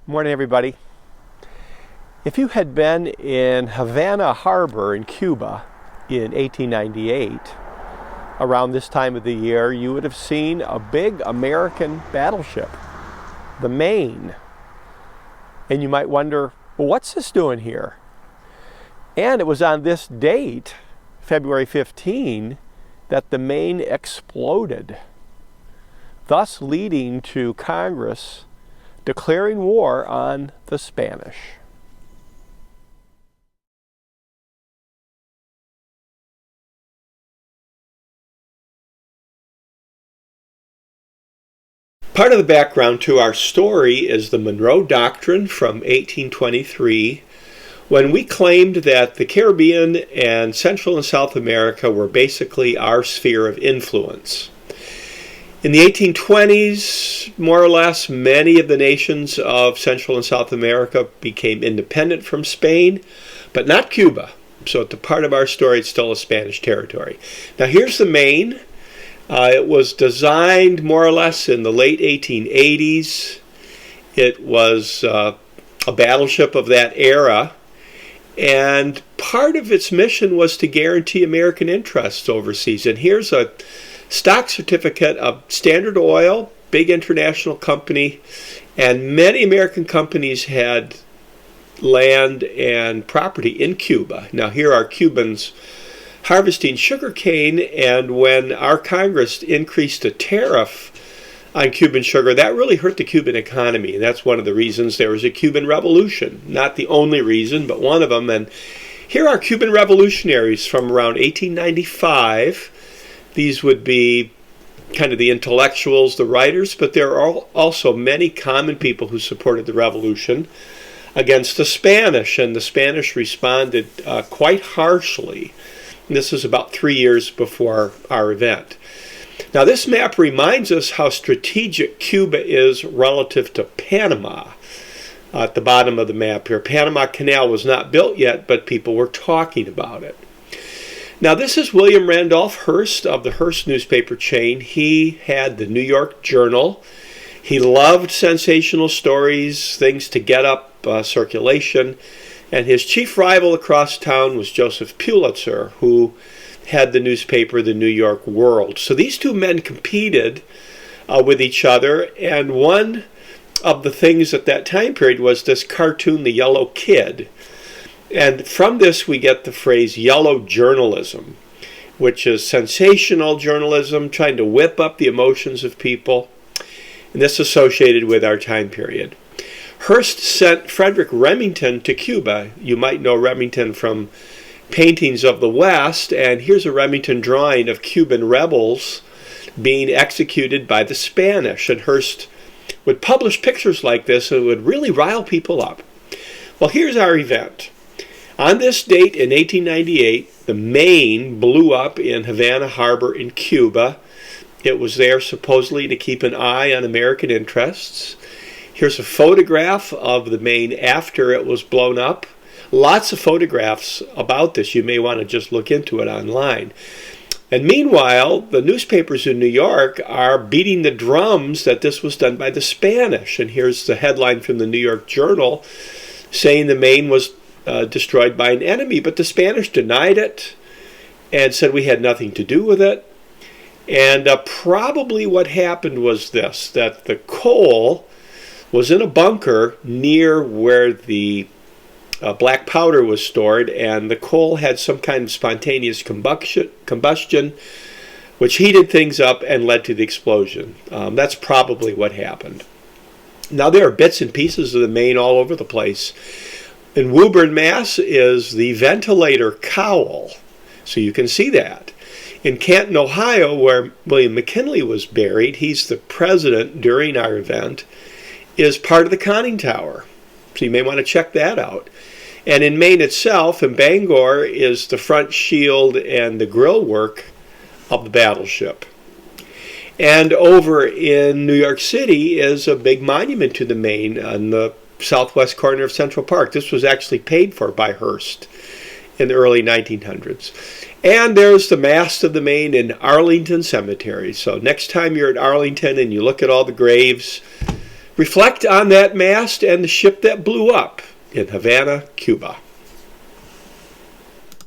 Morning, everybody. If you had been in Havana Harbor in Cuba in 1898, around this time of the year, you would have seen a big American battleship, the Maine. And you might wonder, well, what's this doing here? And it was on this date, February 15, that the Maine exploded, thus leading to Congress declaring war on the Spanish. Part of the background to our story is the Monroe Doctrine from 1823, when we claimed that the Caribbean and Central and South America were basically our sphere of influence. In the 1820s, more or less, many of the nations of Central and South America became independent from Spain, but not Cuba. So at the part of our story, it's still a Spanish territory. Now here's the Maine. It was designed more or less in the late 1880s. It was a battleship of that era, and part of its mission was to guarantee American interests overseas. And here's a stock certificate of Standard Oil, big international company, and many American companies had land and property in Cuba. Now here are Cubans harvesting sugarcane, and when our Congress increased the tariff on Cuban sugar, that really hurt the Cuban economy, and that's one of the reasons there was a Cuban Revolution. Not the only reason, but one of them. And here are Cuban revolutionaries from around 1895. These would be kind of the intellectuals, the writers, but there are also many common people who supported the revolution against the Spanish, and the Spanish responded quite harshly. This is about 3 years before our event. Now this map reminds us how strategic Cuba is relative to Panama. At the bottom of the map here, Panama Canal was not built yet, but people were talking about it. Now this is William Randolph Hearst of the Hearst newspaper chain. He had the New York Journal. He loved sensational stories, things to get up circulation. And his chief rival across town was Joseph Pulitzer, who had the newspaper The New York World. So these two men competed with each other, and one of the things at that time period was this cartoon, The Yellow Kid. And from this we get the phrase yellow journalism, which is sensational journalism, trying to whip up the emotions of people. And this is associated with our time period. Hearst sent Frederick Remington to Cuba. You might know Remington from paintings of the West, and here's a Remington drawing of Cuban rebels being executed by the Spanish. And Hearst would publish pictures like this, and it would really rile people up. Well, here's our event. On this date in 1898, the Maine blew up in Havana Harbor in Cuba. It was there supposedly to keep an eye on American interests. Here's a photograph of the Maine after it was blown up. Lots of photographs about this. You may want to just look into it online. And meanwhile, the newspapers in New York are beating the drums that this was done by the Spanish. And here's the headline from the New York Journal saying the Maine was destroyed by an enemy. But the Spanish denied it and said we had nothing to do with it. And probably what happened was this, that the coal was in a bunker near where the black powder was stored, and the coal had some kind of spontaneous combustion, which heated things up and led to the explosion. That's probably what happened. Now there are bits and pieces of the Maine all over the place. In Woburn, Mass. is the ventilator cowl, so you can see that. In Canton, Ohio, where William McKinley was buried, he's the president during our event, is part of the conning tower. So you may want to check that out. And in Maine itself, in Bangor, is the front shield and the grill work of the battleship. And over in New York City is a big monument to the Maine on the southwest corner of Central Park. This was actually paid for by Hearst in the early 1900s. And there's the mast of the Maine in Arlington Cemetery. So next time you're at Arlington and you look at all the graves, Reflect on that mast and the ship that blew up in Havana, Cuba.